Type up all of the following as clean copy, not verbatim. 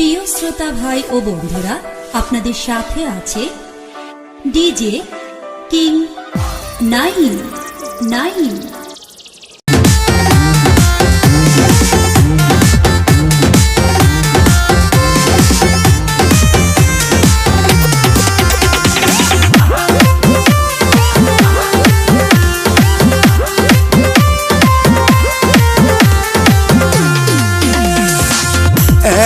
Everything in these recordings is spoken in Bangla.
প্রিয় শ্রোতা ভাই ও বন্ধুরা, আপনাদের সাথে আছে ডিজে কিং 9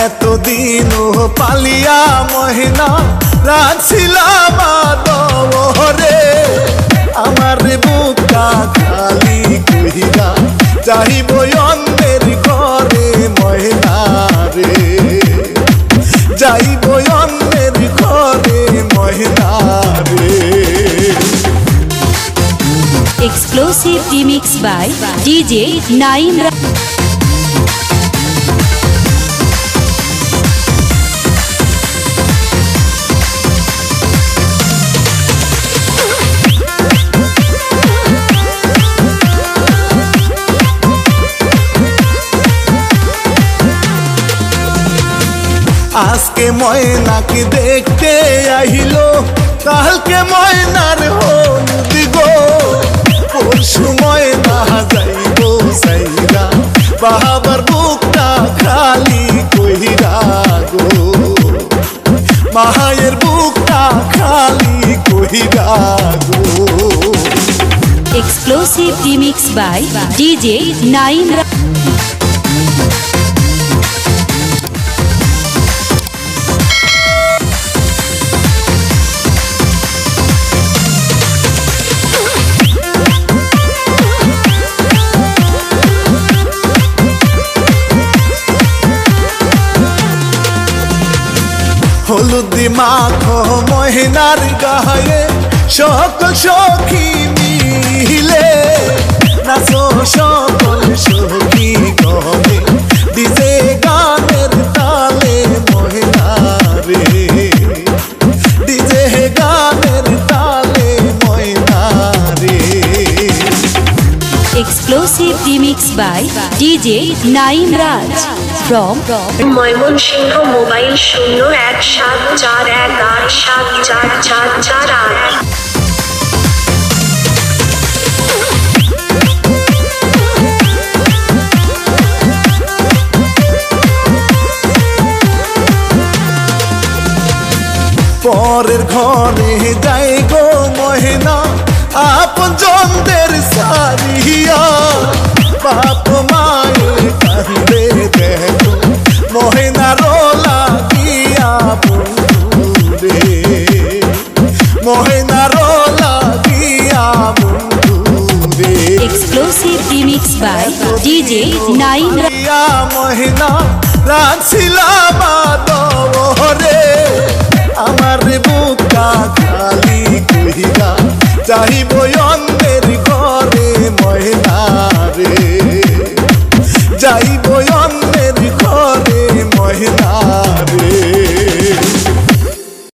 এতদিন পালিয়া মহিনা রাখছিলাম দরে আমার বুকটা খালি কহিরা চাহিব অন্যের ঘরে মহিনা রে, যাইব অন্যের ঘরে মহিনা রে। Exclusive remix by DJ 9 আজকে ময়নাকে দেখতে আহিলো, কালকে ময়নার হলদি গো, পরশু ময়না যাইব সাইরা বাবার বুকটা খালি কইরা গো, মায়ের বুকটা খালি কইরা গো। Exclusive remix by DJ 9 হলুদি মাখো মহিনার গায়ে সকল সখী মিলে নাচো সকল সখী গনে ডিজে গানের তালে মহিনা রে, ডিজে গানের তালে মহিনা রে। Exclusive remix by DJ 9 Raj from Mymensingh. Mobile 017418744448। পরের ঘরে যাই গো মহিনা আপন জনদের সারিয়া, বাপ মায়ের কান্দে দেখো মহিনা রোলা গিয়া বন্ধু রে, মহিনা রোলা গিয়া বন্ধু রে। Exclusive remix by DJ 9 মহিনা রাখছিলাম